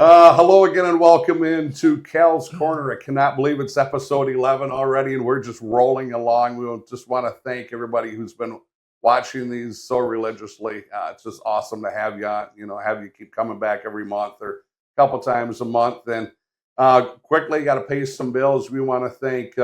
Hello again and welcome into Cal's Corner. I cannot believe it's episode 11 already and we're just rolling along. We just want to thank everybody who's been watching these so religiously. It's just awesome to have you on, have you keep coming back every month or a couple times a month. And quickly, got to pay some bills. We want to thank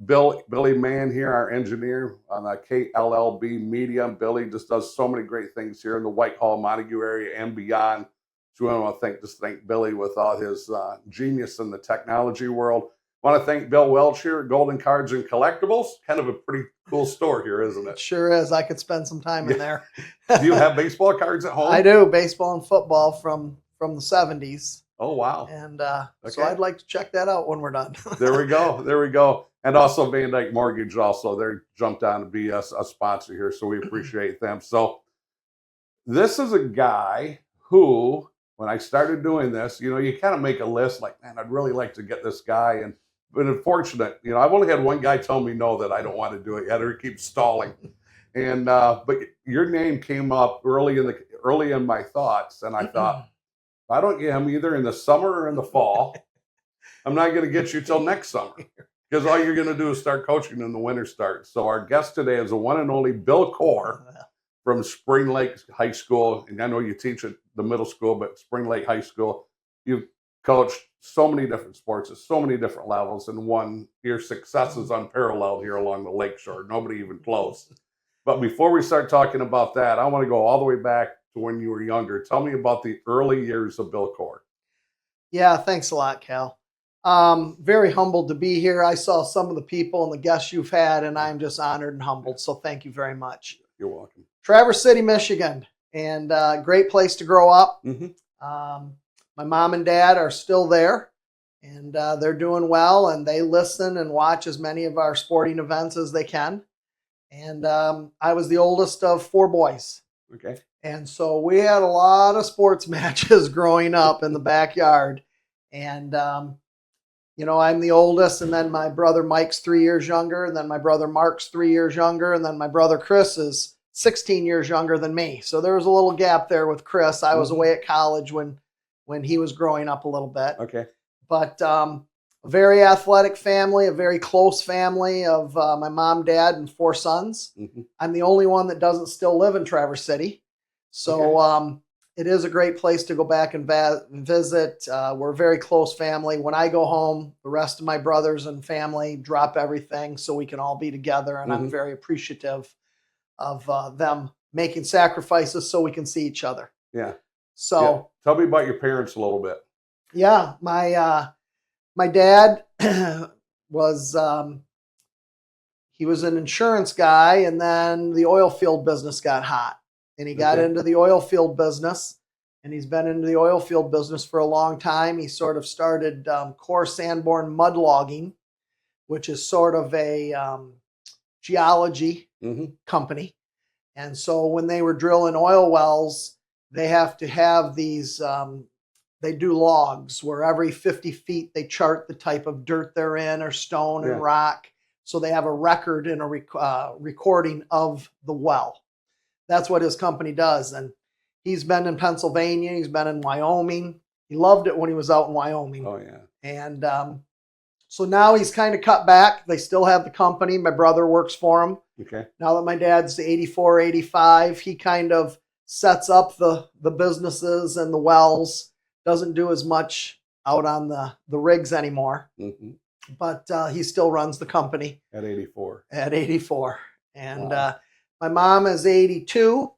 Billy Mann here, our engineer on the KLLB Media. Billy just does so many great things here in the Whitehall, Montague area and beyond. So I want to thank Billy with all his genius in the technology world. I want to thank Bill Welch here at Golden Cards and Collectibles. Kind of a pretty cool store here, isn't it? It sure is. I could spend some time in there. Do you have baseball cards at home? I do. Baseball and football from the 70s. Oh, wow. And so I'd like to check that out when we're done. There we go. And also Van Dyke Mortgage also. They jumped on to be a sponsor here, so we appreciate them. So this is a guy who, when I started doing this, you kind of make a list like, man, I'd really like to get this guy. And but unfortunate, I've only had one guy tell me no, that I don't want to do it yet, or keep stalling. And but your name came up early in my thoughts, and I thought, if I don't get him either in the summer or in the fall, I'm not going to get you till next summer, because all you're going to do is start coaching in the winter start. So our guest today is the one and only Bill Core from Spring Lake High School. And I know you teach at the middle school, but Spring Lake High School, you've coached so many different sports at so many different levels, and your success is unparalleled here along the lakeshore. Nobody even close. But before we start talking about that, I want to go all the way back to when you were younger. Tell me about the early years of Bill Core. Yeah, thanks a lot, Cal. Very humbled to be here. I saw some of the people and the guests you've had, and I'm just honored and humbled. So thank you very much. You're welcome. Traverse City, Michigan, and great place to grow up. Mm-hmm. My mom and dad are still there, and they're doing well, and they listen and watch as many of our sporting events as they can. And I was the oldest of four boys. Okay. And so we had a lot of sports matches growing up in the backyard. And, I'm the oldest, and then my brother Mike's 3 years younger, and then my brother Mark's 3 years younger, and then my brother Chris is 16 years younger than me. So there was a little gap there with Chris. I was away at college when he was growing up a little bit. Okay. But a very athletic family, a very close family of my mom, dad, and four sons. Mm-hmm. I'm the only one that doesn't still live in Traverse City. So it is a great place to go back and visit. We're a very close family. When I go home, the rest of my brothers and family drop everything so we can all be together. And I'm very appreciative of them making sacrifices so we can see each other. Yeah. So tell me about your parents a little bit. Yeah, my dad was he was an insurance guy, and then the oil field business got hot, and he got into the oil field business, and he's been into the oil field business for a long time. He sort of started Core Sanborn Mud Logging, which is sort of a geology company. And so when they were drilling oil wells, they have to have these, they do logs where every 50 feet they chart the type of dirt they're in, or stone and rock. So they have a record and a recording of the well. That's what his company does. And he's been in Pennsylvania. He's been in Wyoming. He loved it when he was out in Wyoming. Oh, yeah. And so now he's kind of cut back. They still have the company. My brother works for him. Okay. Now that my dad's 84, 85, he kind of sets up the businesses and the wells, doesn't do as much out on the rigs anymore. Mm-hmm. But he still runs the company. At 84. And my mom is 82,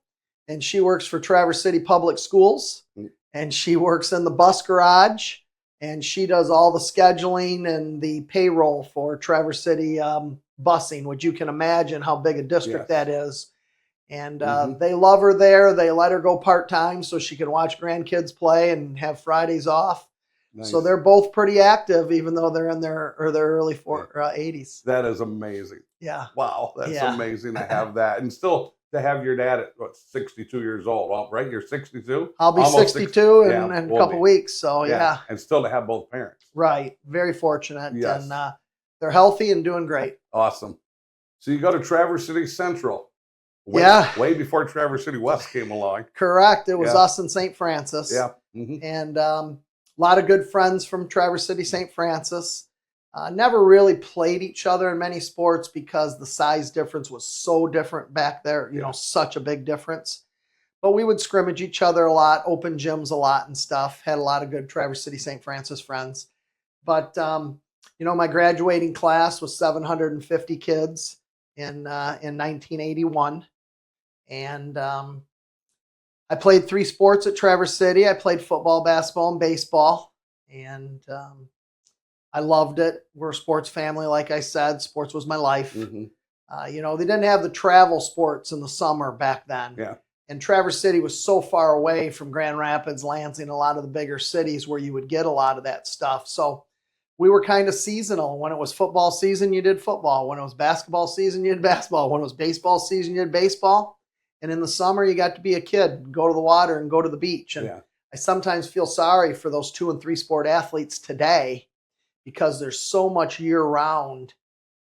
and she works for Traverse City Public Schools, and she works in the bus garage, and she does all the scheduling and the payroll for Traverse City busing, which you can imagine how big a district that is. And they love her there. They let her go part-time so she can watch grandkids play and have Fridays off. Nice. So they're both pretty active, even though they're in their early 80s. That is amazing. Yeah. Wow, that's amazing to have that. And still to have your dad at 62 years old, well, right? You're 62? I'll be almost 62 in a couple weeks. So, yeah. And still to have both parents. Right. Very fortunate. Yes. And they're healthy and doing great. Awesome. So you go to Traverse City Central. way before Traverse City West came along. Correct. It was Yeah. us and St. Francis. Yeah. And a lot of good friends from Traverse City, St. Francis. Never really played each other in many sports because the size difference was so different back there, such a big difference. But we would scrimmage each other a lot, open gyms a lot and stuff. Had a lot of good Traverse City, St. Francis friends. But, my graduating class was 750 kids in 1981. And I played 3 sports at Traverse City. I played football, basketball, and baseball. And I loved it. We're a sports family, like I said. Sports was my life. Mm-hmm. They didn't have the travel sports in the summer back then. Yeah. And Traverse City was so far away from Grand Rapids, Lansing, a lot of the bigger cities where you would get a lot of that stuff. So we were kind of seasonal. When it was football season, you did football. When it was basketball season, you did basketball. When it was baseball season, you did baseball. And in the summer, you got to be a kid, go to the water and go to the beach. And I sometimes feel sorry for those 2 and 3 sport athletes today because there's so much year-round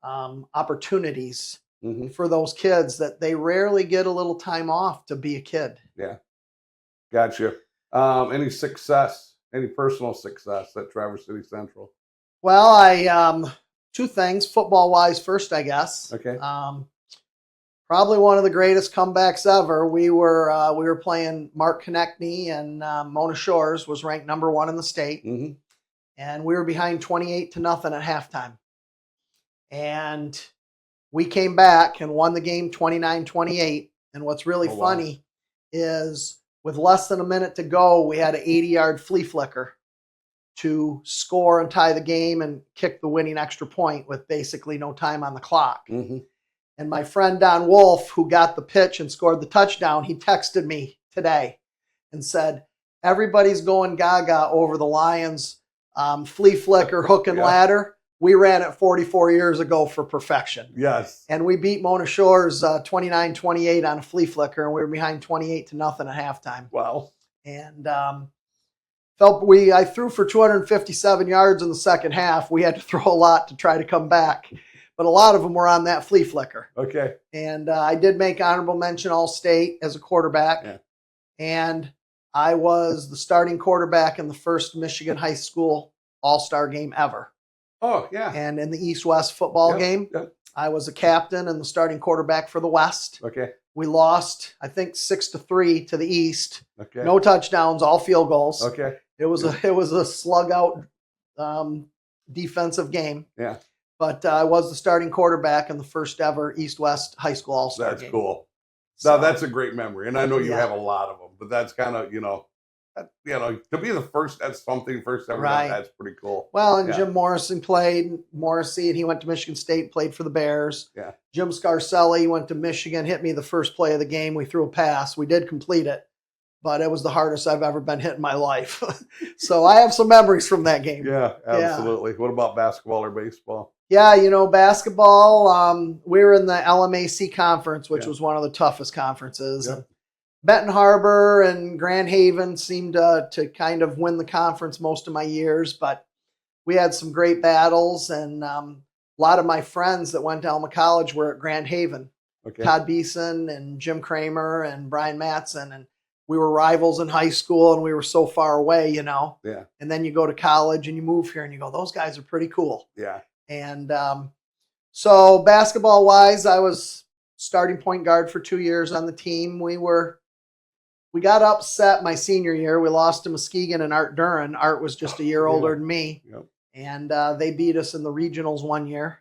opportunities for those kids that they rarely get a little time off to be a kid. Yeah. Gotcha. Any success, any personal success at Traverse City Central? Well, I 2 things, football-wise first, I guess. Okay. Probably one of the greatest comebacks ever. We were playing Mark Konechny, and Mona Shores was ranked number 1 in the state. Mm-hmm. And we were behind 28-0 at halftime. And we came back and won the game 29-28. And what's really funny is with less than a minute to go, we had an 80-yard flea flicker to score and tie the game and kick the winning extra point with basically no time on the clock. Mm-hmm. And my friend Don Wolf, who got the pitch and scored the touchdown, he texted me today and said, everybody's going gaga over the Lions flea flicker, hook and ladder. We ran it 44 years ago for perfection. Yes. And we beat Mona Shores 29-28 on a flea flicker, and we were behind 28-0 at halftime. Wow. And I threw for 257 yards in the second half. We had to throw a lot to try to come back. But a lot of them were on that flea flicker. Okay. And I did make honorable mention All-State as a quarterback. Yeah. And I was the starting quarterback in the first Michigan high school all-star game ever. Oh, yeah. And in the East-West football game, I was a captain and the starting quarterback for the West. Okay. We lost, I think, 6-3 to the East. Okay. No touchdowns, all field goals. Okay. It was a slug-out defensive game. Yeah. But I was the starting quarterback in the first ever East-West high school all-star game. That's cool. So, now, that's a great memory. And I know you have a lot of them, but that's kind of, to be the first at something first ever, that's pretty cool. Well, and Jim Morrissey played, and he went to Michigan State, played for the Bears. Yeah. Jim Scarcelli went to Michigan, hit me the first play of the game. We threw a pass. We did complete it, but it was the hardest I've ever been hit in my life. So I have some memories from that game. Yeah, absolutely. What about basketball or baseball? Yeah, basketball, we were in the LMAC conference, which was one of the toughest conferences. Yep. Benton Harbor and Grand Haven seemed to kind of win the conference most of my years, but we had some great battles, and a lot of my friends that went to Alma College were at Grand Haven. Okay. Todd Beeson and Jim Kramer and Brian Mattson, and we were rivals in high school, and we were so far away, Yeah. And then you go to college and you move here and you go, those guys are pretty cool. Yeah. And so basketball-wise, I was starting point guard for 2 years on the team. We got upset my senior year. We lost to Muskegon and Art Duran. Art was just a year older than me. Yep. And they beat us in the regionals 1 year.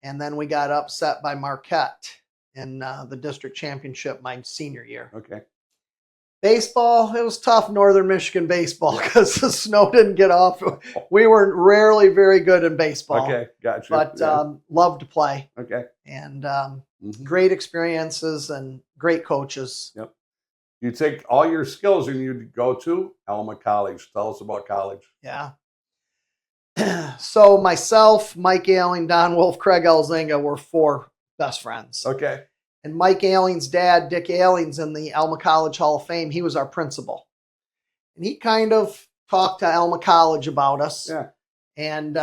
And then we got upset by Marquette in the district championship my senior year. Okay. Baseball, it was tough, Northern Michigan baseball, because the snow didn't get off. We were rarely very good in baseball. Okay, gotcha. But loved to play. Okay. And great experiences and great coaches. Yep. You take all your skills and you go to Alma College. Tell us about college. Yeah. So myself, Mike Ailing, Don Wolf, Craig Elzinga were 4 best friends. Okay. And Mike Ailing's dad, Dick Ailing's in the Alma College Hall of Fame. He was our principal. And he kind of talked to Alma College about us. Yeah. And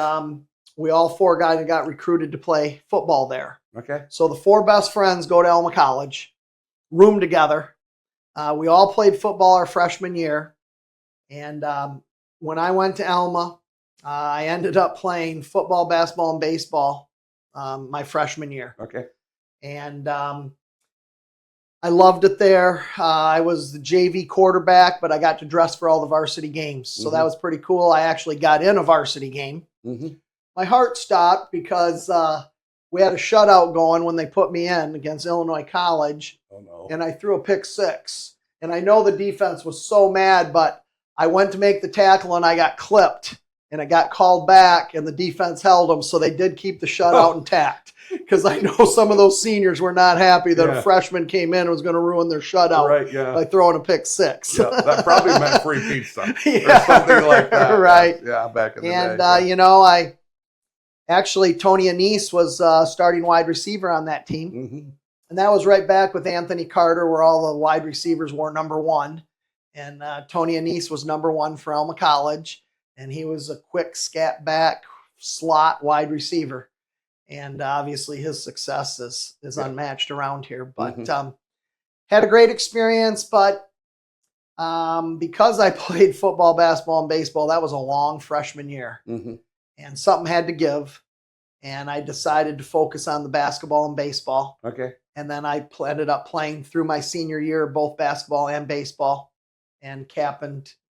we all 4 got recruited to play football there. Okay. So the 4 best friends go to Alma College. room together. We all played football our freshman year. And when I went to Alma, I ended up playing football, basketball, and baseball my freshman year. Okay. And I loved it there. I was the JV quarterback, but I got to dress for all the varsity games. So that was pretty cool. I actually got in a varsity game. My heart stopped because we had a shutout going when they put me in against Illinois College. Oh, no. And I threw a pick six. And I know the defense was so mad, but I went to make the tackle and I got clipped. And it got called back, and the defense held them, so they did keep the shutout intact. Because I know some of those seniors were not happy that a freshman came in and was going to ruin their shutout by throwing a pick six. Yeah, that probably meant free pizza or something like that. Right. Yeah, back in the day. And, you know, Tony Anise was starting wide receiver on that team. And that was right back with Anthony Carter, where all the wide receivers were number one. And Tony Anise was number one for Alma College. And he was a quick scat back slot wide receiver. And obviously his success is unmatched around here. But had a great experience. But because I played football, basketball, and baseball, that was a long freshman year. And something had to give. And I decided to focus on the basketball and baseball. Okay. And then I ended up playing through my senior year, both basketball and baseball. And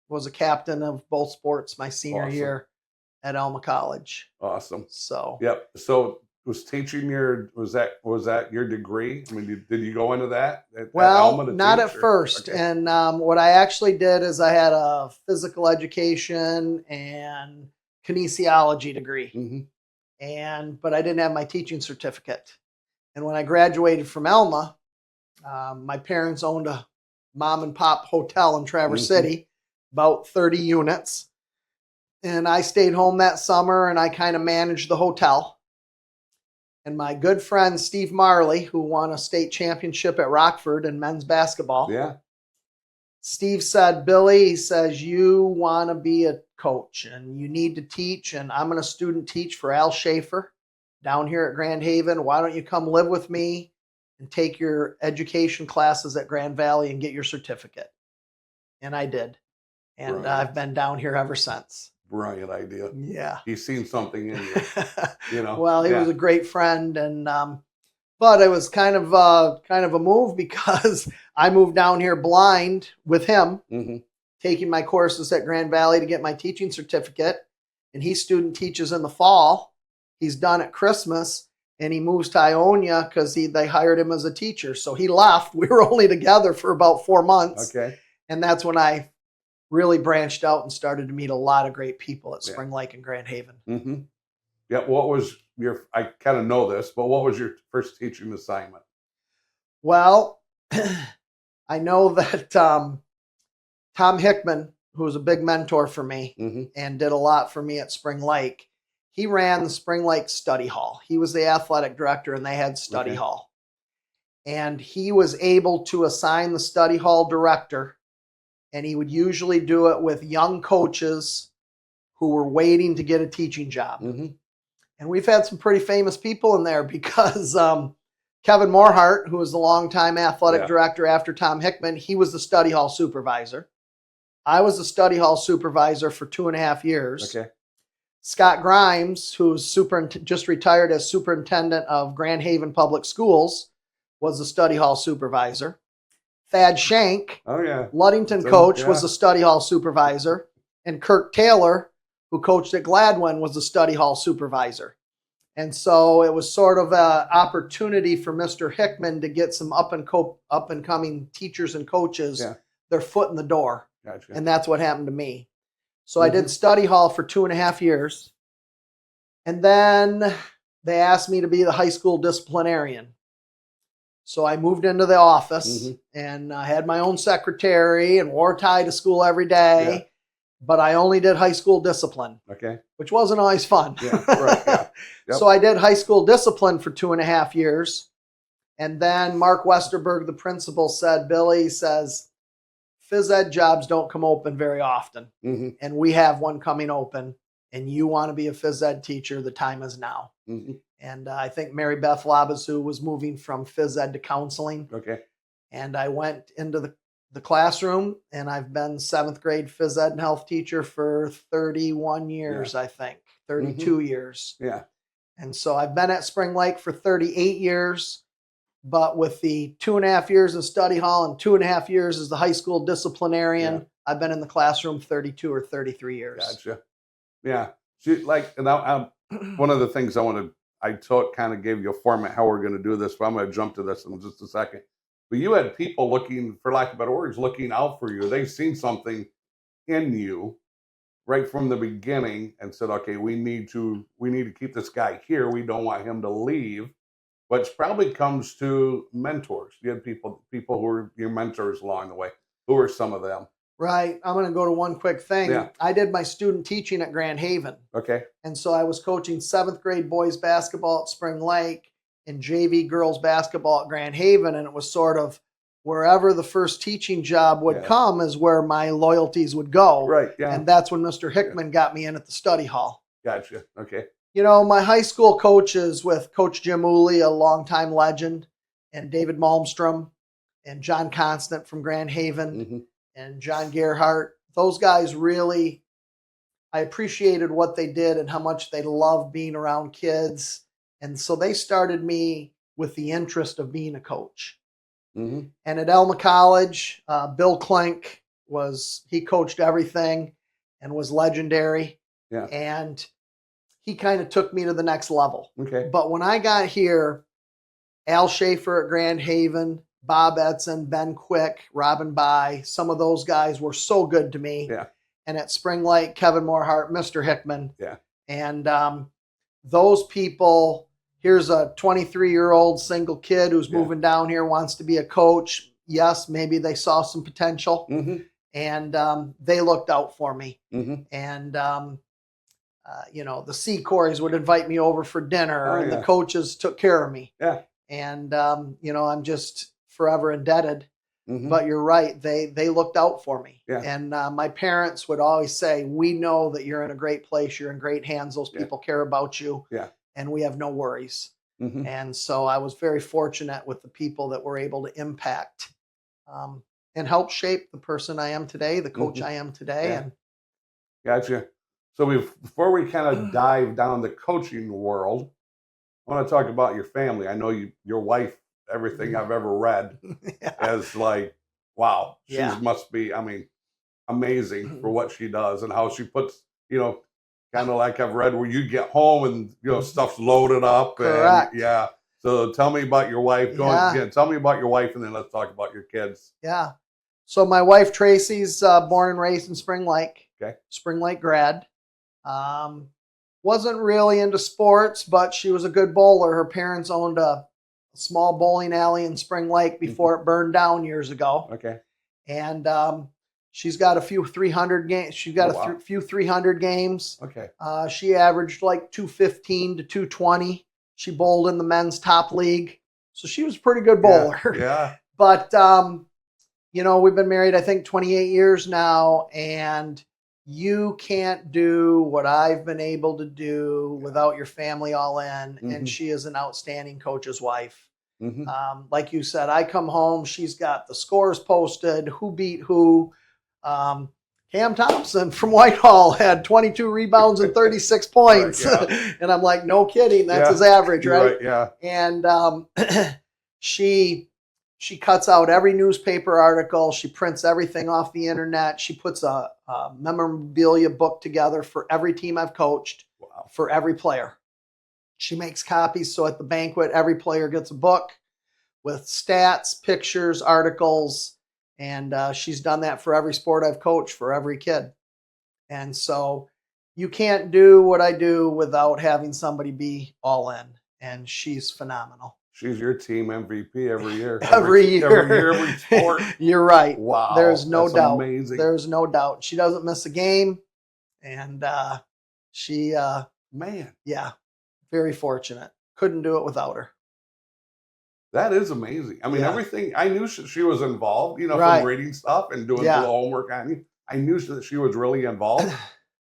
was a captain of both sports my senior year at Alma College. Awesome. So So was teaching was that your degree? I mean, did you go into that? Well, not at first. Okay. And what I actually did is I had a physical education and kinesiology degree. But I didn't have my teaching certificate. And when I graduated from Alma, my parents owned a mom and pop hotel in Traverse City, about 30 units. And I stayed home that summer and I kind of managed the hotel. And my good friend, Steve Marley, who won a state championship at Rockford in men's basketball. Yeah. Steve said, Billy, he says, you want to be a coach and you need to teach. And I'm going to student teach for Al Schaefer down here at Grand Haven. Why don't you come live with me and take your education classes at Grand Valley and get your certificate? And I did. And I've been down here ever since. Brilliant idea. Yeah. He's seen something in you, Well, he was a great friend. And, but it was kind of a move because I moved down here blind with him, taking my courses at Grand Valley to get my teaching certificate. And he student teaches in the fall. He's done at Christmas. And he moves to Ionia because they hired him as a teacher. So he left. We were only together for about 4 months. Okay. And that's when I really branched out and started to meet a lot of great people at Spring Lake and Grand Haven. Yeah. What was I kind of know this, but what was your first teaching assignment? Well, I know that Tom Hickman, who was a big mentor for me and did a lot for me at Spring Lake, he ran the Spring Lake Study Hall. He was the athletic director and they had study hall. And he was able to assign the study hall director, and he would usually do it with young coaches who were waiting to get a teaching job. And we've had some pretty famous people in there because Kevin Morehart, who was the longtime athletic director after Tom Hickman, he was the study hall supervisor. I was the study hall supervisor for 2.5 years. Okay. Scott Grimes, who's just retired as superintendent of Grand Haven Public Schools, was the study hall supervisor. Thad Shank, Ludington coach, was the study hall supervisor. And Kirk Taylor, who coached at Gladwin, was the study hall supervisor. And so it was sort of an opportunity for Mr. Hickman to get some up and coming teachers and coaches their foot in the door. Gotcha. And that's what happened to me. So I did study hall for 2.5 years. And then they asked me to be the high school disciplinarian. So I moved into the office and I had my own secretary and wore a tie to school every day. But I only did high school discipline, which wasn't always fun. So I did high school discipline for 2.5 years. And then Mark Westerberg, the principal, said, Billy, says, phys ed jobs don't come open very often. And we have one coming open. And you want to be a phys ed teacher, the time is now. And I think Mary Beth Labazu was moving from phys ed to counseling. And I went into the classroom, and I've been 7th grade phys ed and health teacher for 31 years, I think, 32 years. Yeah. And so I've been at Spring Lake for 38 years, but with the 2.5 years in study hall and 2.5 years as the high school disciplinarian, I've been in the classroom 32 or 33 years. Gotcha. Yeah. And one of the things I took, kind of gave you a format how we're going to do this, but I'm going to jump to this in just a second. But you had people looking, for lack of better words, looking out for you. They've seen something in you right from the beginning and said, okay, we need to keep this guy here. We don't want him to leave. Which probably comes to mentors. You had people who were your mentors along the way. Who are some of them? Right. I'm going to go to one quick thing. Yeah. I did my student teaching at Grand Haven. Okay. And so I was coaching 7th grade boys basketball at Spring Lake and JV girls basketball at Grand Haven. And it was sort of wherever the first teaching job would come is where my loyalties would go. Right. Yeah. And that's when Mr. Hickman got me in at the study hall. Gotcha. Okay. You know, my high school coaches with Coach Jim Uli, a longtime legend, and David Malmstrom, and John Constant from Grand Haven, and John Gerhardt. Those guys really, I appreciated what they did and how much they loved being around kids. And so they started me with the interest of being a coach. And at Elma College, Bill Klink he coached everything and was legendary. Yeah. And he kind of took me to the next level. Okay. But when I got here, Al Schaefer at Grand Haven, Bob Edson, Ben Quick, Robin By, some of those guys were so good to me. Yeah. And at Spring Lake, Kevin Morehart, Mr. Hickman. Yeah. And those people, here's a 23-year-old single kid who's moving down here, wants to be a coach. Yes, maybe they saw some potential. And they looked out for me. And you know, the Secoreys would invite me over for dinner, and the coaches took care of me. Yeah. And you know, I'm just forever indebted. But you're right; they looked out for me. Yeah. And my parents would always say, "We know that you're in a great place. You're in great hands. Those people care about you. Yeah. And we have no worries." And so I was very fortunate with the people that were able to impact and help shape the person I am today, the coach I am today. Yeah. And gotcha. So before we kind of dive down the coaching world, I want to talk about your family. I know your wife, everything I've ever read is like, wow, she must be, I mean, amazing for what she does and how she puts, you know, kind of like I've read where you get home and, you know, stuff's loaded up. Correct. And, yeah. So tell me about your wife. Tell me about your wife, and then let's talk about your kids. Yeah. So my wife, Tracy's born and raised in Spring Lake. Okay. Spring Lake grad. Wasn't really into sports, but she was a good bowler. Her parents owned a small bowling alley in Spring Lake before it burned down years ago. Okay. And she's got a few 300 games. She's got a few 300 games. Okay. She averaged like 215 to 220. She bowled in the men's top league. So she was a pretty good bowler. Yeah. But, you know, we've been married, I think, 28 years now, and you can't do what I've been able to do without your family all in. And she is an outstanding coach's wife. Like you said, I come home, she's got the scores posted, who beat who. Cam Thompson from Whitehall had 22 rebounds and 36 points. Right, and I'm like, no kidding, that's his average, right? Yeah. And she cuts out every newspaper article. She prints everything off the internet. She puts a memorabilia book together for every team I've coached, for every player. She makes copies, so at the banquet, every player gets a book with stats, pictures, articles, and she's done that for every sport I've coached, for every kid. And so you can't do what I do without having somebody be all in, and she's phenomenal. She's your team MVP every year. Every year, every sport. You're right. Wow. There's no doubt. Amazing. There's no doubt. She doesn't miss a game. And she, yeah, very fortunate. Couldn't do it without her. That is amazing. I mean, everything, I knew she was involved, you know, from reading stuff and doing the homework on you. I knew that she was really involved.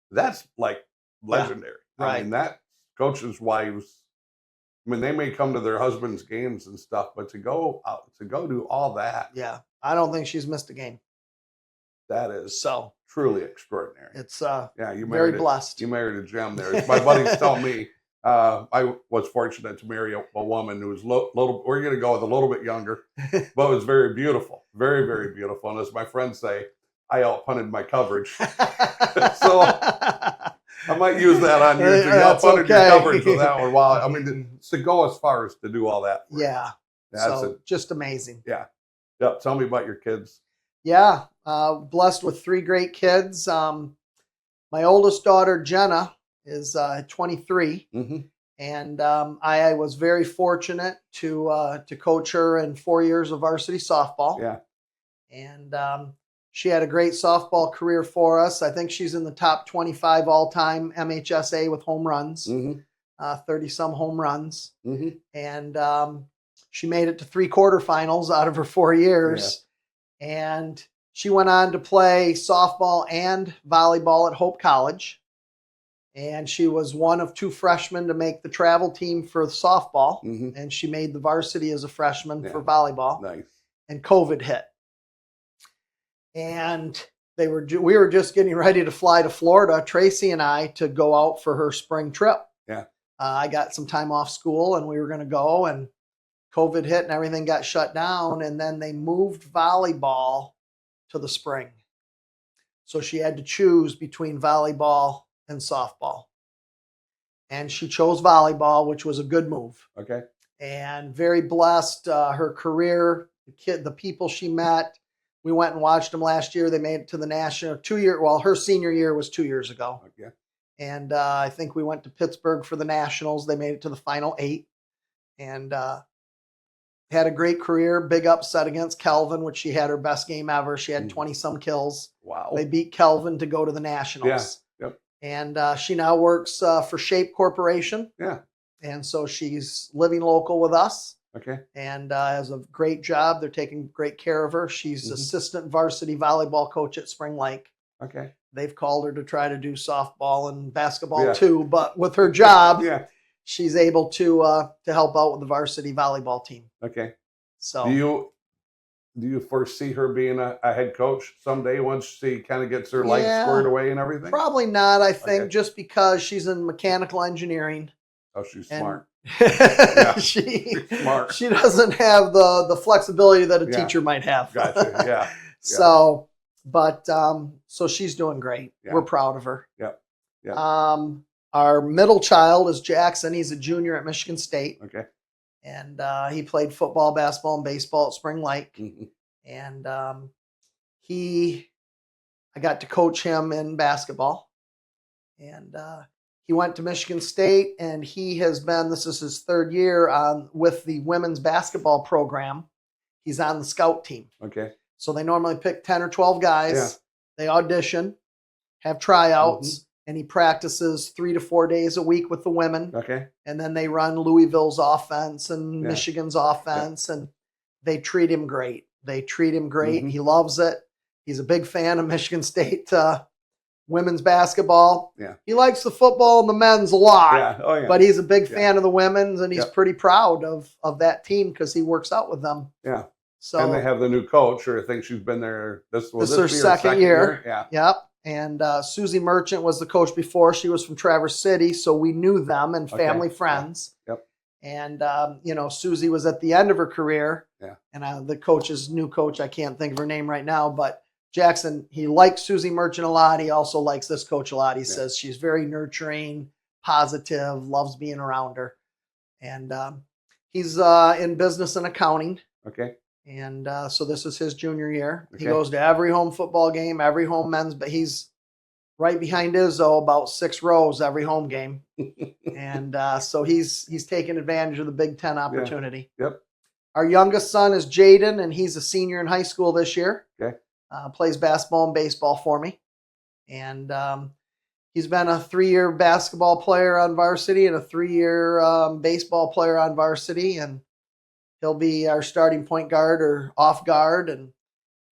That's like legendary. I mean, that coaches' wives, I mean, they may come to their husband's games and stuff, but to go out, to go do all that, Yeah. I don't think she's missed a game. that is So truly extraordinary. it's Yeah, you very married blessed. You married a gem there. As my buddies tell me, I was fortunate to marry a woman who was little. We're going to go with a little bit younger, but was very beautiful, very, very beautiful. And as my friends say, I outpunted my coverage. So I might use that on you. You outpunted your coverage with that one. Wow, I mean, to go as far as to do all that. Yeah. So just amazing. Yeah. Yep. Tell me about your kids. Yeah. Blessed with 3 great kids. My oldest daughter, Jenna, is 23. Mm-hmm. And I was very fortunate to coach her in 4 years of varsity softball. Yeah. And she had a great softball career for us. I think she's in the top 25 all-time MHSA with home runs, 30-some home runs. Mm-hmm. And she made it to 3 quarterfinals out of her 4 years. Yeah. And she went on to play softball and volleyball at Hope College. And she was one of 2 freshmen to make the travel team for softball. Mm-hmm. And she made the varsity as a freshman for volleyball. Nice. And COVID hit. And we were just getting ready to fly to Florida, Tracy and I, to go out for her spring trip. Yeah. I got some time off school and we were going to go, and COVID hit and everything got shut down. And then they moved volleyball to the spring. So she had to choose between volleyball and softball. And she chose volleyball, which was a good move. Okay. And very blessed. Her career, the people she met. We went and watched them last year. They made it to the national 2 year. Well, her senior year was 2 years ago. Okay. And I think we went to Pittsburgh for the nationals. They made it to the final 8, and had a great career. Big upset against Calvin, which she had her best game ever. She had 20-some kills. Wow. They beat Calvin to go to the nationals. Yeah. Yep. And she now works for Shape Corporation. Yeah. And so she's living local with us. Okay. And has a great job. They're taking great care of her. She's assistant varsity volleyball coach at Spring Lake. Okay. They've called her to try to do softball and basketball too, but with her job, she's able to help out with the varsity volleyball team. Okay. So do you foresee her being a head coach someday once she kind of gets her life squared away and everything? Probably not, I think, just because she's in mechanical engineering. Oh, she's smart. She's smart. She doesn't have the flexibility that a teacher might have. Gotcha. Yeah. So, but so she's doing great. Yeah. We're proud of her. Yeah. Yeah. Our middle child is Jackson. He's a junior at Michigan State. Okay. And he played football, basketball, and baseball at Spring Lake. Mm-hmm. And I got to coach him in basketball. And he went to Michigan State, and he has been, this is his 3rd year with the women's basketball program. He's on the scout team. Okay. So they normally pick 10 or 12 guys. Yeah. They audition, have tryouts, and he practices 3 to 4 days a week with the women. Okay. And then they run Louisville's offense and Michigan's offense, and they treat him great. Mm-hmm. He loves it. He's a big fan of Michigan State women's basketball. Yeah. He likes the football and the men's a lot. Yeah. Oh, yeah. But he's a big fan of the women's, and he's pretty proud of that team because he works out with them. Yeah. So, and they have the new coach, or I think she's been there. This is her second year. Yeah. Yep. And Susie Merchant was the coach before. She was from Traverse City, so we knew them and family friends. Yep. And Susie was at the end of her career. Yeah. And the new coach, I can't think of her name right now, but Jackson, he likes Susie Merchant a lot. He also likes this coach a lot. He says she's very nurturing, positive, loves being around her. And he's in business and accounting. Okay. And so this is his junior year. Okay. He goes to every home football game, every home men's, but he's right behind Izzo, about 6 rows every home game. And so he's taking advantage of the Big Ten opportunity. Yeah. Yep. Our youngest son is Jaden, and he's a senior in high school this year. Okay. Plays basketball and baseball for me. And he's been a 3-year basketball player on varsity and a 3-year baseball player on varsity. And he'll be our starting point guard or off guard. And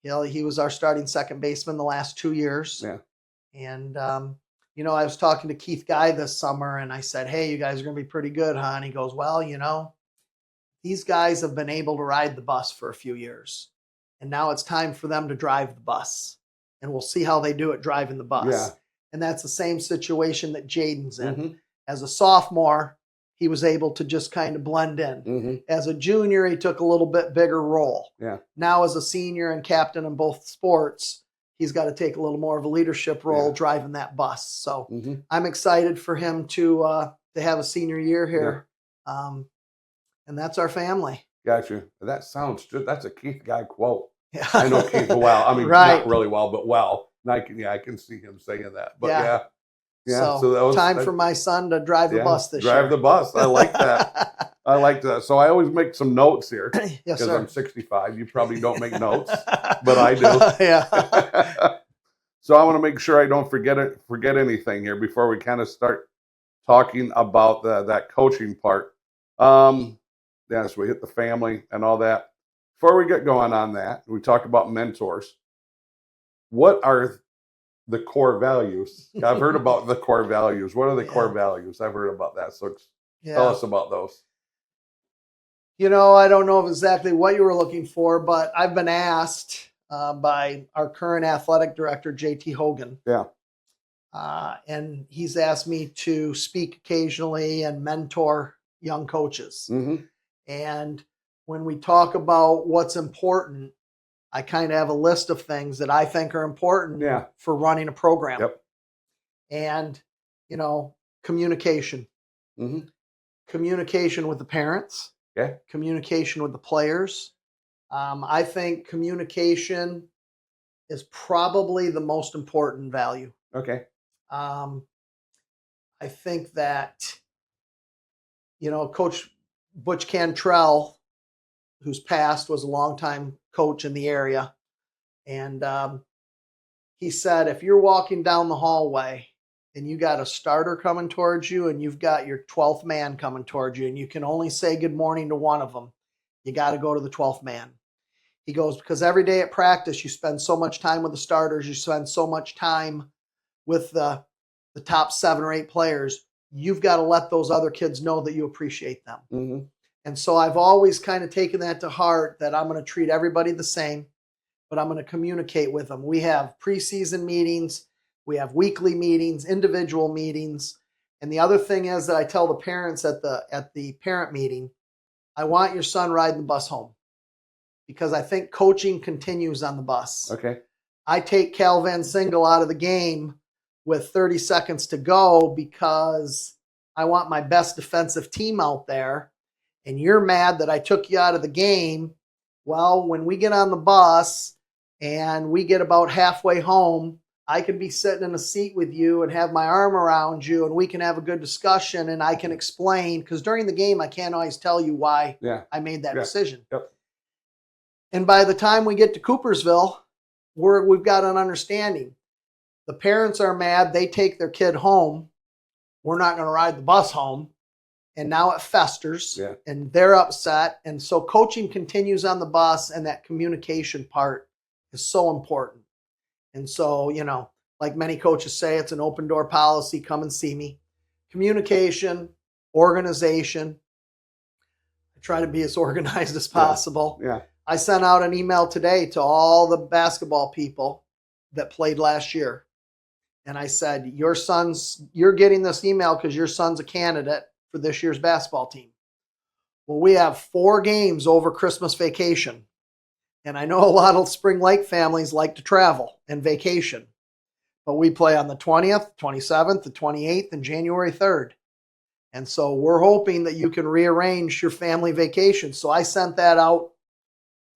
he was our starting second baseman the last 2 years. Yeah. And, You know, I was talking to Keith Guy this summer and I said, hey, you guys are going to be pretty good, huh? And he goes, well, you know, these guys have been able to ride the bus for a few years. And now it's time for them to drive the bus. And we'll see how they do it driving the bus. Yeah. And that's the same situation that Jaden's in. Mhm. As a sophomore, he was able to just kind of blend in. Mhm. As a junior, he took a little bit bigger role. Yeah. Now, as a senior and captain in both sports, he's got to take a little more of a leadership role driving that bus. So I'm excited for him to have a senior year here. And that's our family. Gotcha. That sounds that's a Keith Guy quote. Yeah. I know Keith well. I mean, not really well, but well. And I can see him saying that. But yeah. So that was time for my son to drive the bus this year. Drive the bus. I like that. I like that. So I always make some notes here Yes, because sir. I'm 65. You probably don't make notes, but I do. Yeah. So I want to make sure I don't forget anything here before we kind of start talking about that coaching part. So we hit the family and all that. Before we get going on that, we talk about mentors. What are the core values? I've heard about the core values. What are the core values? I've heard about that. So tell us about those. You know, I don't know exactly what you were looking for, but I've been asked by our current athletic director, JT Hogan. Yeah. And he's asked me to speak occasionally and mentor young coaches. Mm-hmm. And when we talk about what's important, I kind of have a list of things that I think are important for running a program. Yep. And, you know, communication. Mm-hmm. Communication with the parents. Okay. Communication with the players. I think communication is probably the most important value. Okay. I think that, you know, Coach Butch Cantrell, who's passed, was a longtime coach in the area. And he said, if you're walking down the hallway and you got a starter coming towards you and you've got your 12th man coming towards you and you can only say good morning to one of them, you got to go to the 12th man. He goes, because every day at practice, you spend so much time with the starters, you spend so much time with the top 7 or 8 players, you've got to let those other kids know that you appreciate them. Mm-hmm. And so I've always kind of taken that to heart, that I'm going to treat everybody the same, but I'm going to communicate with them. We have preseason meetings, we have weekly meetings, individual meetings. And the other thing is that I tell the parents at the parent meeting, I want your son riding the bus home, because I think coaching continues on the bus. Okay. I take Cal Van Singel out of the game with 30 seconds to go because I want my best defensive team out there. And you're mad that I took you out of the game. Well, when we get on the bus and we get about halfway home, I can be sitting in a seat with you and have my arm around you and we can have a good discussion and I can explain, because during the game, I can't always tell you why I made that decision. Yep. And by the time we get to Coopersville, we've got an understanding. The parents are mad. They take their kid home. We're not going to ride the bus home. And now it festers and they're upset. And so coaching continues on the bus, and that communication part is so important. And so, you know, like many coaches say, it's an open door policy. Come and see me. Communication, organization. I try to be as organized as possible. Yeah. I sent out an email today to all the basketball people that played last year. And I said, you're getting this email because your son's a candidate for this year's basketball team. Well, we have 4 games over Christmas vacation. And I know a lot of Spring Lake families like to travel and vacation. But we play on the 20th, 27th, the 28th, and January 3rd. And so we're hoping that you can rearrange your family vacation. So I sent that out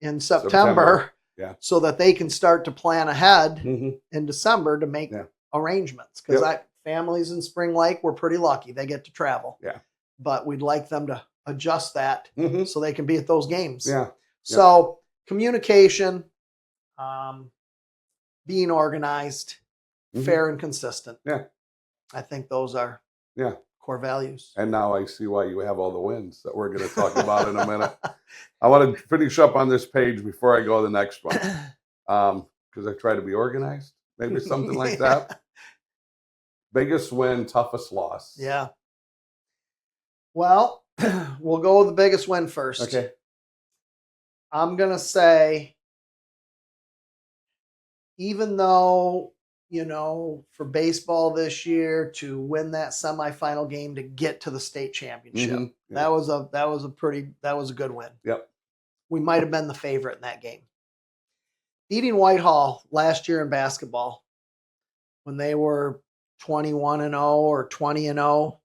in September. So that they can start to plan ahead in December to make arrangements. Because families in Spring Lake, we're pretty lucky. They get to travel. Yeah. But we'd like them to adjust that so they can be at those games. Yeah. So communication, being organized, fair and consistent. Yeah. I think those are core values. And now I see why you have all the wins that we're going to talk about in a minute. I want to finish up on this page before I go to the next one, because I try to be organized, maybe something like that. Biggest win, toughest loss. Yeah. Well, we'll go with the biggest win first. Okay. I'm going to say, even though, for baseball this year to win that semifinal game to get to the state championship, Yeah. that was a good win. Yep. We might have been the favorite in that game. Beating Whitehall last year in basketball, when they were 21-0 or 20-0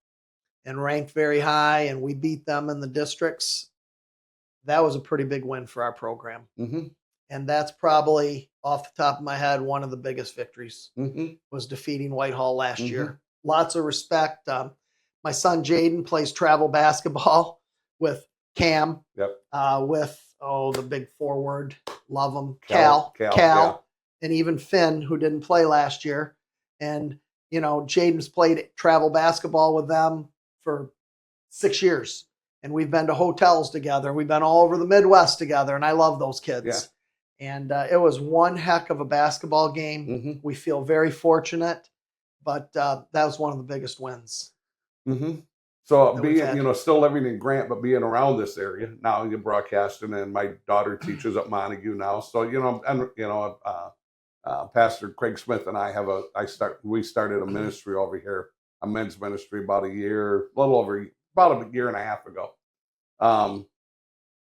and ranked very high, and we beat them in the districts, that was a pretty big win for our program. Mm-hmm. And that's probably, off the top of my head, one of the biggest victories, was defeating Whitehall last year. Lots of respect. My son Jaden plays travel basketball with Cam, Yep. with the big forward, love him, Cal, yeah. and even Finn, who didn't play last year. And Jaden's played travel basketball with them for 6 years, and we've been to hotels together. We've been all over the Midwest together, and I love those kids. Yeah. And it was one heck of a basketball game. We feel very fortunate, but that was one of the biggest wins. So being, still living in Grant, but being around this area now, you're broadcasting, and my daughter teaches at Montague now. So Pastor Craig Smith and I we started a ministry over here, a men's ministry, about a year and a half ago.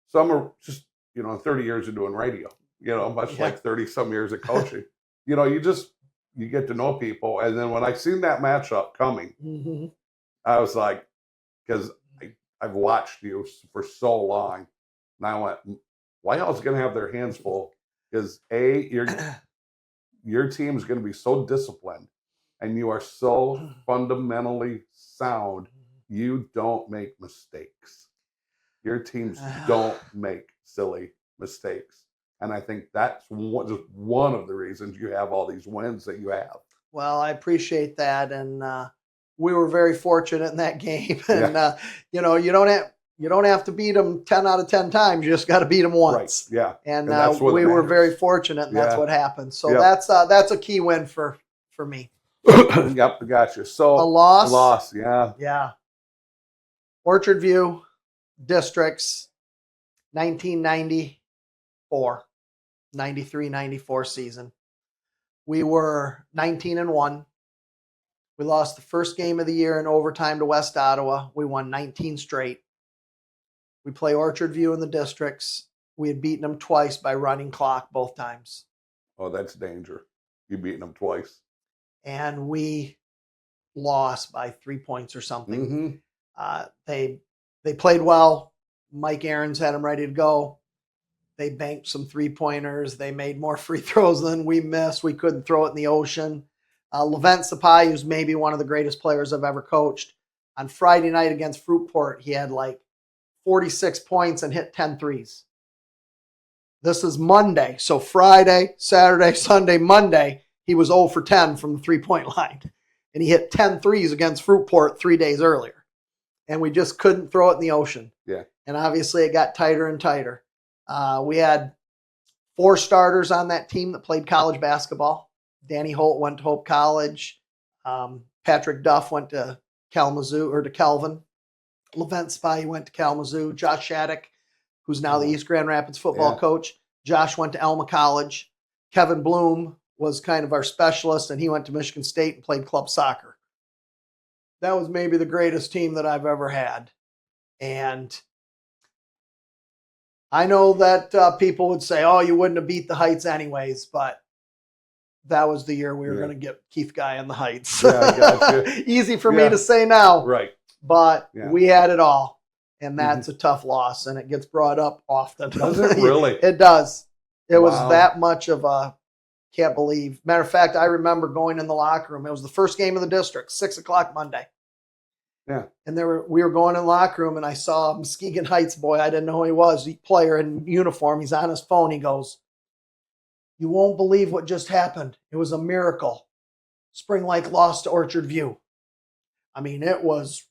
Some are just 30 years of doing radio. Much like 30 some years of coaching. You get to know people, and then when I seen that matchup coming, I was like, because I've watched you for so long, and I went, Whitehall's going to have their hands full, because your team's going to be so disciplined, and you are so fundamentally sound. You don't make mistakes. Your teams don't make silly mistakes. And I think that's just one of the reasons you have all these wins that you have. Well, I appreciate that, and we were very fortunate in that game. And you don't have to beat them 10 out of 10 times. You just got to beat them once. Right. Yeah. And we were very fortunate, and that's what happened. So that's a key win for me. Yep, gotcha. So a loss. Yeah. Yeah. Orchard View Districts, 1994. 93-94 season. We were 19-1. We lost the first game of the year in overtime to West Ottawa. We won 19 straight. We play Orchard View in the districts. We had beaten them twice by running clock both times. Oh, that's danger. You've beaten them twice. And we lost by 3 points or something. They played well. Mike Aarons had them ready to go. They banked some 3-pointers. They made more free throws than we missed. We couldn't throw it in the ocean. Levent Sapai, who's maybe one of the greatest players I've ever coached, on Friday night against Fruitport, he had like 46 points and hit 10 threes. This is Monday. So Friday, Saturday, Sunday, Monday, he was 0 for 10 from the 3-point line. And he hit 10 threes against Fruitport 3 days earlier. And we just couldn't throw it in the ocean. Yeah. And obviously it got tighter and tighter. We had 4 starters on that team that played college basketball. Danny Holt went to Hope College. Patrick Duff went to Kalamazoo, or to Kelvin. Levent Spy went to Kalamazoo. Josh Shattuck, who's now the East Grand Rapids football coach. Josh went to Alma College. Kevin Bloom was kind of our specialist, and he went to Michigan State and played club soccer. That was maybe the greatest team that I've ever had. And I know that people would say, oh, you wouldn't have beat the Heights anyways, but that was the year we were going to get Keith Guy in the Heights. Yeah, gotcha. Easy for me to say now. Right. But we had it all. And that's a tough loss, and it gets brought up often. Does it really? It does. It was that much of a can't believe. Matter of fact, I remember going in the locker room. It was the first game of the district, 6:00 Monday. Yeah. And we were going in the locker room, and I saw a Muskegon Heights boy. I didn't know who he was. Player in uniform. He's on his phone. He goes, "You won't believe what just happened. It was a miracle. Spring Lake lost to Orchard View." I mean, it was.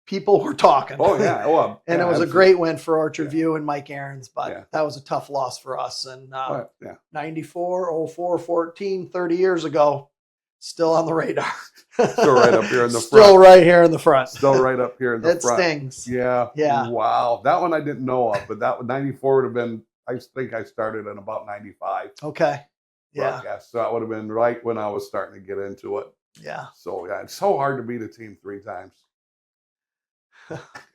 People were talking. Oh, yeah. Well, and it was a great win for Orchard View and Mike Aarons, but that was a tough loss for us. And 94, 04, 14, 30 years ago, Still on the radar. Still right up here in the Still front. right here in the front. Still right up here in the It front. stings. Yeah. Yeah. Wow. That one I didn't know of, but that 94 would have been, I think I started in about 95. Okay. Yeah. Broadcast. So that would have been right when I was starting to get into it. Yeah. So yeah, it's so hard to beat a team 3 times.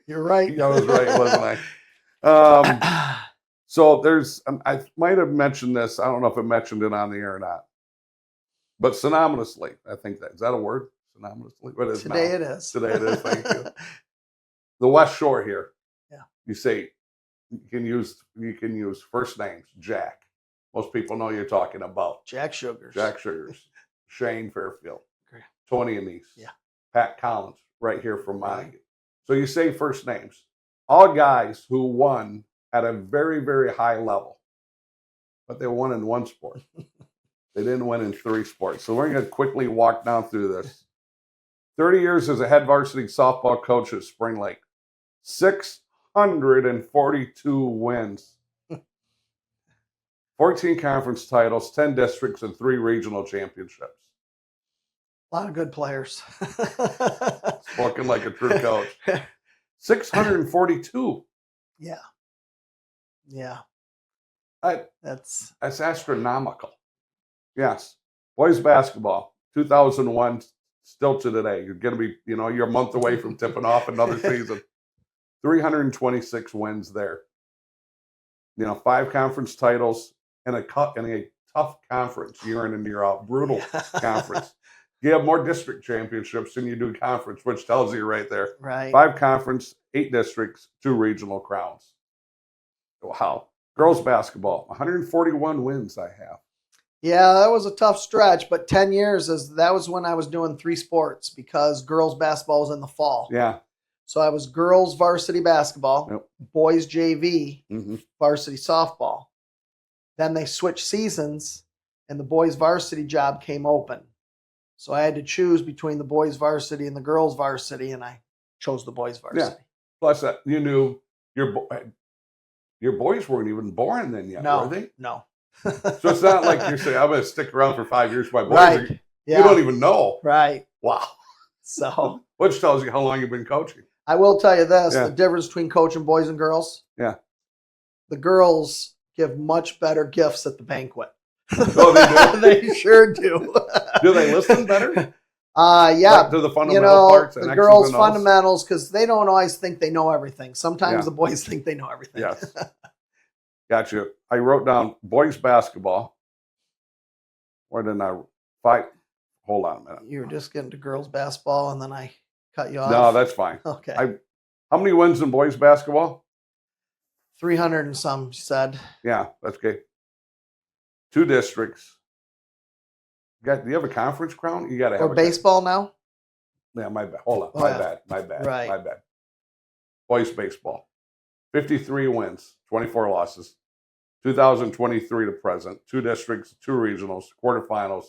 You're right. I was right, wasn't I? So there's, I might have mentioned this. I don't know if I mentioned it on the air or not, but synonymously, I think is that a word? Synonymously? What is Today now? it is. Today it is. Thank you. The West Shore here. Yeah. You say you can use first names. Jack. Most people know you're talking about Jack Sugars. Jack Sugars, Shane Fairfield, Okay. Tony Anise, Yeah. Pat Collins, right here from Right. Montague. So you say first names. All guys who won at a very, very high level, but they won in one sport. They didn't win in 3 sports. So we're going to quickly walk down through this. 30 years as a head varsity softball coach at Spring Lake. 642 wins. 14 conference titles, 10 districts, and 3 regional championships. A lot of good players. Spoken like a true coach. 642. Yeah. Yeah. That's astronomical. Yes. Boys basketball, 2001, still to today. You're going to be, you're a month away from tipping off another season. 326 wins there. 5 conference titles and a tough conference year in and year out. Brutal conference. You have more district championships than you do conference, which tells you right there. Right. 5 conference, 8 districts, 2 regional crowns. Wow. Girls basketball, 141 wins I have. Yeah, that was a tough stretch, but 10 years, that was when I was doing 3 sports because girls basketball was in the fall. Yeah. So I was girls varsity basketball, Yep. boys JV, Mm-hmm. varsity softball. Then they switched seasons and the boys varsity job came open. So I had to choose between the boys varsity and the girls varsity, and I chose the boys varsity. Yeah. Plus, you knew your boys weren't even born then yet, were they? No. So it's not like you're saying, I'm going to stick around for 5 years. My boys, Right. Yeah. You don't even know. Right. Wow. So, which tells you how long you've been coaching. I will tell you this, Yeah. the difference between coaching boys and girls. Yeah. The girls give much better gifts at the banquet. Oh, they do? They sure do. Do they listen better? Yeah. Like to the fundamental parts and the X's girls' and O's? fundamentals, because they don't always think they know everything. Sometimes Yeah. the boys think they know everything. Yes. Gotcha. I wrote down boys basketball. Where did I fight? Hold on a minute. You were just getting to girls' basketball, and then I cut you off. No, that's fine. Okay. How many wins in boys basketball? 300 and some, you said. Yeah, that's good. 2 districts. Do you have a conference crown? You got to have Or baseball now? Yeah, my bad. Hold on. Oh, My yeah. bad. My bad. Right. My bad. Boys baseball. 53 wins, 24 losses. 2023 to present. 2 districts, 2 regionals, quarterfinals,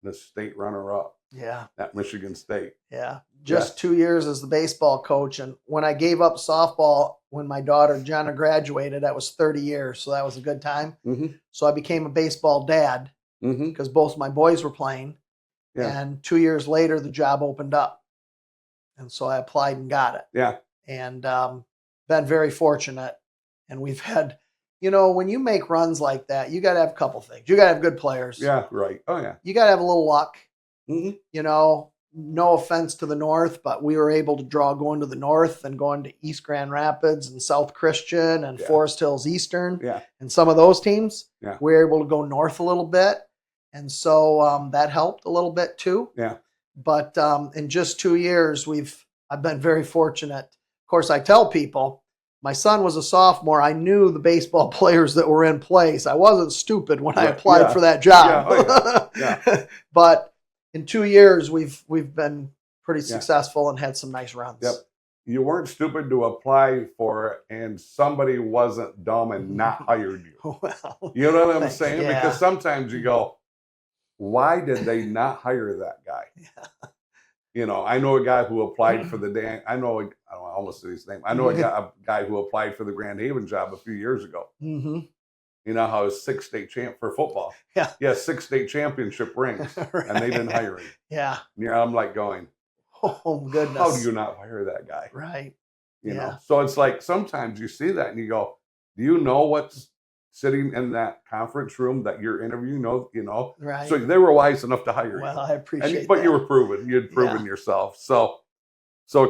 and a state runner-up Yeah. at Michigan State. Yeah. Just 2 years as the baseball coach. And when I gave up softball, when my daughter Jenna graduated, that was 30 years. So that was a good time. Mm-hmm. So I became a baseball dad Mm-hmm. because both my boys were playing. Yeah. And 2 years later, the job opened up. And so I applied and got it. Yeah. And been very fortunate. And we've had, when you make runs like that, you got to have a couple things. You got to have good players. Yeah, right. Oh, yeah. You got to have a little luck. Mm-hmm. No offense to the North, but we were able to draw going to the North and going to East Grand Rapids and South Christian and Yeah. Forest Hills Eastern. Yeah. And some of those teams, Yeah. we were able to go north a little bit. And so that helped a little bit too. Yeah. But in just 2 years, I've been very fortunate. Of course, I tell people, my son was a sophomore. I knew the baseball players that were in place. I wasn't stupid when I Right. applied Yeah. for that job. Yeah. Oh, yeah. But in 2 years, we've been pretty Yeah. successful and had some nice runs. Yep. You weren't stupid to apply for it, and somebody wasn't dumb and not hired you. Well, You know what I'm thanks. saying? Yeah. Because sometimes you go, why did they not hire that guy? Yeah. I know a guy who applied for the I almost say his name. I know a guy who applied for the Grand Haven job a few years ago. Mm-hmm. You know how he's 6 state champ for football. Yeah. He has 6 state championship rings, Right. and they didn't hire him. Yeah. Yeah, I'm like going, Oh goodness. how do you not hire that guy? Right. You Yeah. know, so it's like sometimes you see that and you go, do you know what's sitting in that conference room that you're interviewing? You know, Right. so they were wise enough to hire Well, you. I appreciate But that. you were proven. You'd proven Yeah. yourself. So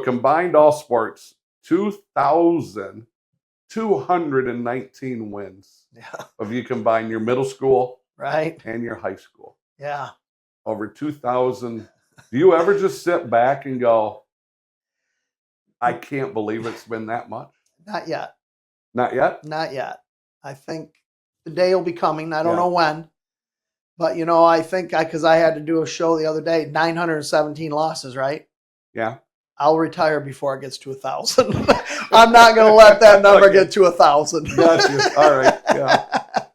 combined all sports, 2,219 wins. Yeah. If you combine your middle school Right. and your high school. Yeah. Over 2,000. Do you ever just sit back and go, I can't believe it's been that much? Not yet. Not yet? Not yet. I think the day will be coming. I don't Yeah. know when. But, you know, I think because I had to do a show the other day, 917 losses, right? Yeah. I'll retire before it gets to 1,000. I'm not going to let that number Okay. get to 1,000. Gotcha. All right. Yeah.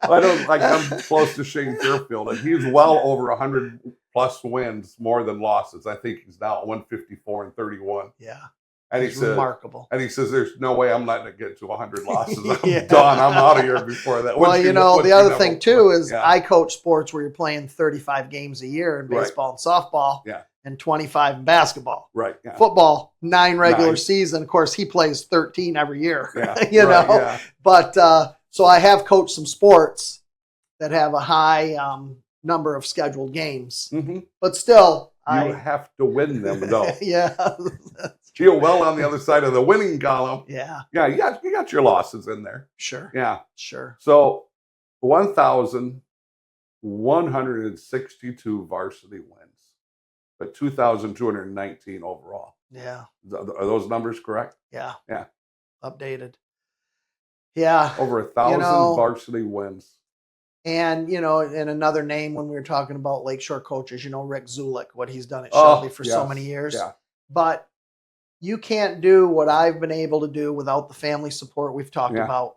I don't like. I'm close to Shane Fairfield, and he's well over 100 plus wins more than losses. I think he's now at 154 and 31. Yeah. And he It's said, remarkable. and he says, "There's no way I'm letting it get to 100 losses. I'm Yeah. done. I'm out of here before that." Well, you know, the other know? thing too is Yeah. I coach sports where you're playing 35 games a year in Right. baseball and softball, Yeah. and 25 in basketball. Right. Yeah. Football, 9 regular 9. season. Of course, he plays 13 every year. Yeah. You Right, know, yeah. but so I have coached some sports that have a high number of scheduled games, Mm-hmm. but still, You have to win them, though. yeah, Feel well on the other side of the winning column. yeah, Yeah, you got your losses in there. sure, Yeah. sure, So 1,162 varsity wins, but 2,219 overall. yeah, Are those numbers correct? yeah, Yeah. updated, yeah. Over 1,000 know- varsity wins. And, you know, and another name when we were talking about Lakeshore coaches, you know, Rick Zulik, what he's done at Oh, Shelby for so yes. many years. Yeah. But you can't do what I've been able to do without the family support we've talked Yeah. about.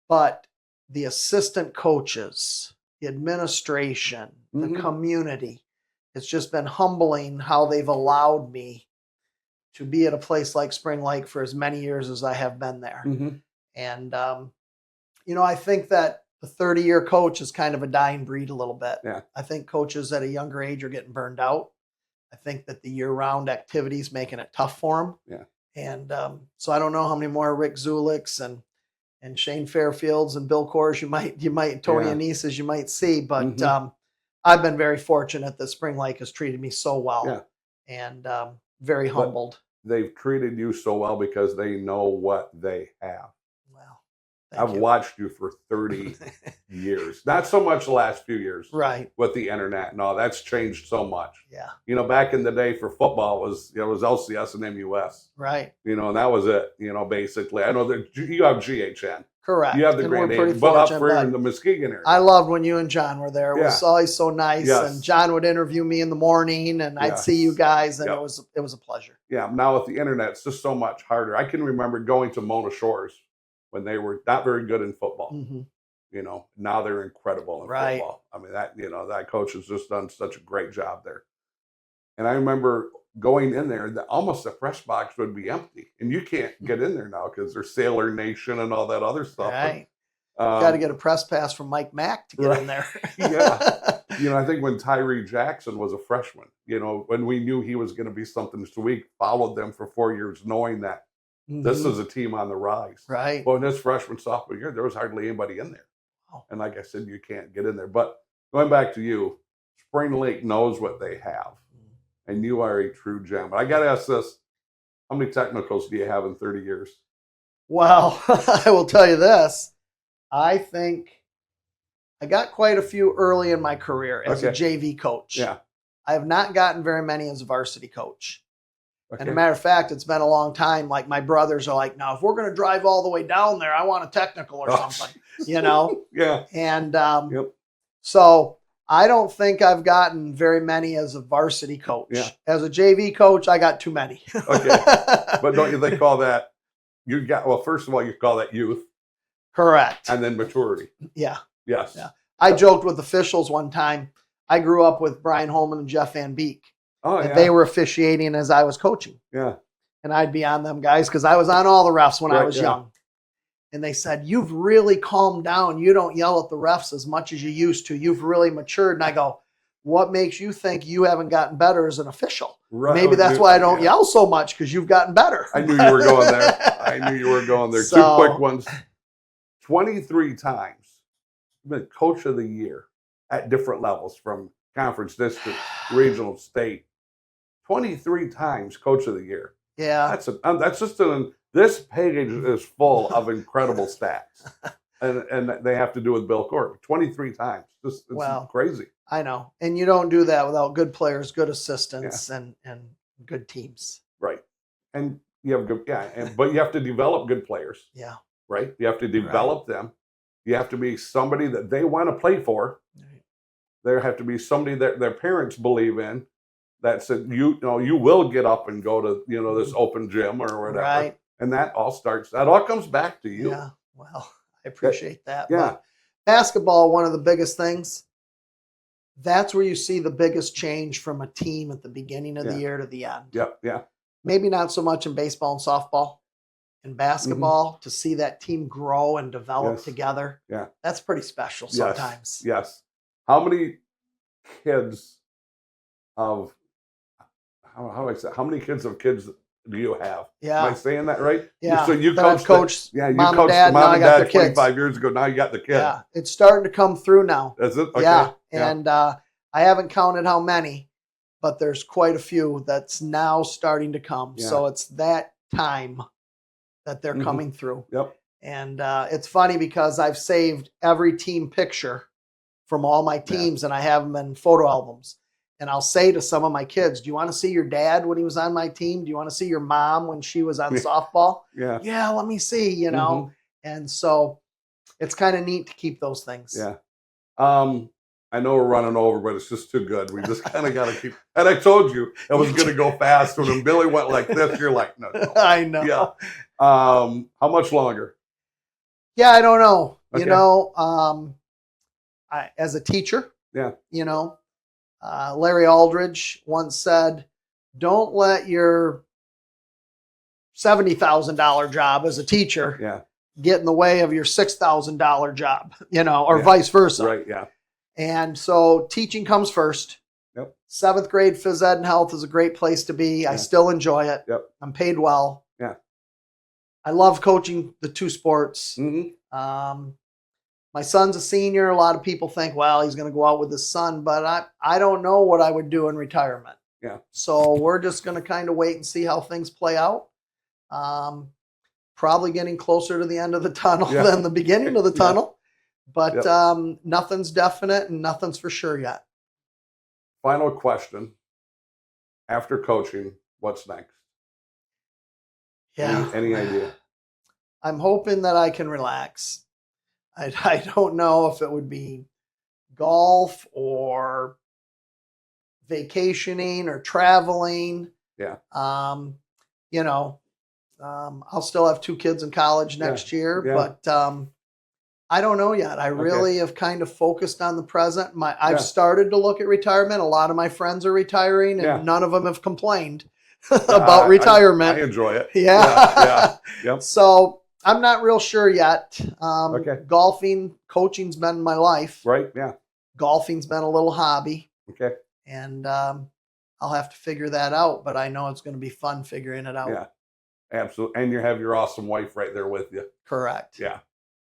But the assistant coaches, the administration, Mhm. the community, it's just been humbling how they've allowed me to be at a place like Spring Lake for as many years as I have been there. Mm-hmm. And, you know, I think that the 30-year coach is kind of a dying breed a little bit. Yeah. I think coaches at a younger age are getting burned out. I think that the year-round activities making it tough for them. Yeah. And so I don't know how many more Rick Zuliks and Shane Fairfields and Bill Kors you might Tony Yeah. Aneses you might see, but Mhm. I've been very fortunate that Spring Lake has treated me so well. Yeah. And very humbled. They've treated you so well because they know what they have. Well, I've watched you for 30 years. Not so much the last few years Right. with the internet and all. That's changed so much. Yeah. You know, back in the day for football, it was LCS and MUS. Right. You know, and that was it. You know, basically, I know that you have GHN. Correct. You have the And great we're pretty name, but up fortunate, for but in the Muskegon area. I loved when you and John were there. It was Yeah. always so nice. Yes. And John would interview me in the morning and I'd Yes. see you guys and Yep. it was a pleasure. Yeah, now with the internet, it's just so much harder. I can remember going to Mona Shores when they were not very good in football. Mm-hmm. You know, now they're incredible in Right. football. I mean, that coach has just done such a great job there. And I remember going in there, almost the press box would be empty, and you can't get in there now because there's Sailor Nation and all that other stuff. Right. But, Got to get a press pass from Mike Mack to get Right. in there. Yeah. You know, I think when Tyree Jackson was a freshman, you know, when we knew he was going to be something, so we followed them for 4 years, knowing that this Mhm. is a team on the rise. Right. Well, in his freshman sophomore year, there was hardly anybody in there. Wow. And like I said, you can't get in there. But going back to you, Spring Lake knows what they have, and you are a true gem. But I got to ask this: how many technicals do you have in 30 years? Well, I will tell you this. I think I got quite a few early in my career as a JV coach. Yeah. I have not gotten very many as a varsity coach. Okay. And a matter of fact, it's been a long time. Like my brothers are like, now if we're going to drive all the way down there, I want a technical or something, you know? Yeah. And Yep. so I don't think I've gotten very many as a varsity coach. Yeah. As a JV coach, I got too many. Okay. But don't you think call that, first of all, you call that youth Correct. and then maturity. Yeah. Yes. Yeah. I joked with officials one time. I grew up with Brian Holman and Jeff Van Beek. Oh, And yeah. they were officiating as I was coaching. Yeah. And I'd be on them guys because I was on all the refs when I Right, was yeah. young. and they said, "You've really calmed down. You don't yell at the refs as much as you used to. You've really matured." And I go, "What makes you think you haven't gotten better as an official? Right. Maybe that's why I don't yell so much, because you've gotten better." I knew you were going there. I knew you were going there. So, 2 quick ones. 23 times been coach of the year at different levels, from conference, district, regional, state. 23 times coach of the year. yeah. That's just this page is full of incredible stats. And they have to do with Bill Court 23 times. It's crazy. I know. And you don't do that without good players, good assistants, and good teams. Right. And you have good, but you have to develop good players. Yeah. Right. You have to develop them. You have to be somebody that they want to play for. Right. There have to be somebody that their parents believe in, that said, you will get up and go to, this open gym or whatever. Right. And that all comes back to you. Yeah. Well, I appreciate that. Yeah. But basketball, one of the biggest things, that's where you see the biggest change from a team at the beginning of the year to the end. Yeah. Yeah. Maybe not so much in baseball and softball. In basketball, to see that team grow and develop together. Yeah. That's pretty special sometimes. Yes. How many kids of how do I say? How many kids do you have? Yeah. Am I saying that right? Yeah. So you coached you mom coached and dad, mom and dad 25 kids. years ago. Now you got the kids. Yeah. It's starting to come through now. Is it? Okay. Yeah. And I haven't counted how many, but there's quite a few that's now starting to come. Yeah. So it's that time that they're coming through. Yep. And it's funny because I've saved every team picture from all my teams, and I have them in photo albums. And I'll say to some of my kids, "Do you want to see your dad when he was on my team? Do you want to see your mom when she was on softball?" Yeah. Yeah, let me see, And so it's kind of neat to keep those things. Yeah. I know we're running over, but it's just too good. We just kind of got to keep. And I told you it was going to go fast. When Billy went like this, you're like, no. I know. Yeah. How much longer? Yeah, I don't know. Okay. As a teacher, Yeah. Larry Aldridge once said, "Don't let your $70,000 job as a teacher get in the way of your $6,000 job, or vice versa." Right. Yeah. And so teaching comes first. Yep. 7th grade phys ed and health is a great place to be. I still enjoy it. Yep. I'm paid well. Yeah. I love coaching the two sports. Mm-hmm. My son's a senior. A lot of people think, well, he's going to go out with his son, but I don't know what I would do in retirement. Yeah. So we're just going to kind of wait and see how things play out. Probably getting closer to the end of the tunnel than the beginning of the tunnel. But nothing's definite and nothing's for sure yet. Final question. After coaching, what's next? Yeah. Any idea? I'm hoping that I can relax. I don't know if it would be golf or vacationing or traveling. Yeah. I'll still have 2 kids in college next year, but I don't know yet. I really have kind of focused on the present. I've started to look at retirement. A lot of my friends are retiring, and none of them have complained about retirement. I enjoy it. Yeah. Yep. So I'm not real sure yet. Golfing, coaching's been my life. Right. Yeah. Golfing's been a little hobby. Okay. And I'll have to figure that out, but I know it's going to be fun figuring it out. Yeah. Absolutely. And you have your awesome wife right there with you. Correct. Yeah.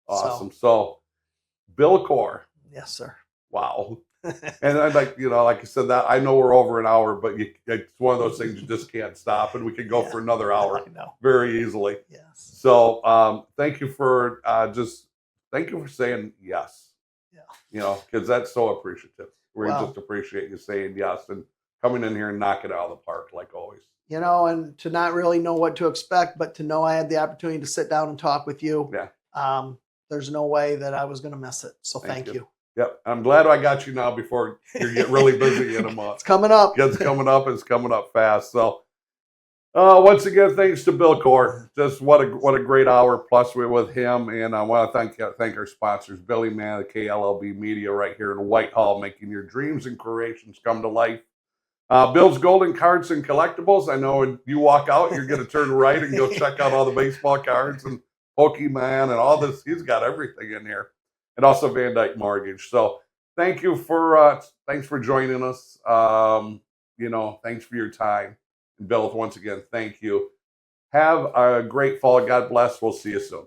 Awesome. So Bill Core. Yes, sir. Wow. And I'd like I said, that I know we're over an hour, but it's one of those things you just can't stop, and we can go for another hour very easily. Yes. So thank you for saying yes. Yeah. Because that's so appreciative. We just appreciate you saying yes and coming in here and knocking it out of the park like always. And to not really know what to expect, but to know I had the opportunity to sit down and talk with you. Yeah. There's no way that I was going to miss it. So thank you. Yep. I'm glad I got you now before you get really busy in a month. It's coming up. It's coming up. It's coming up fast. So once again, thanks to Bill Core. Just what a great hour plus with him. And I want to thank our sponsors, Billy Mann, the KLLB Media right here in Whitehall, making your dreams and creations come to life. Bill's Golden Cards and Collectibles. I know when you walk out, you're going to turn right and go check out all the baseball cards and Pokemon and all this. He's got everything in here. And also Van Dyke Mortgage. So thanks for joining us. Thanks for your time. And Bill, once again, thank you. Have a great fall. God bless. We'll see you soon.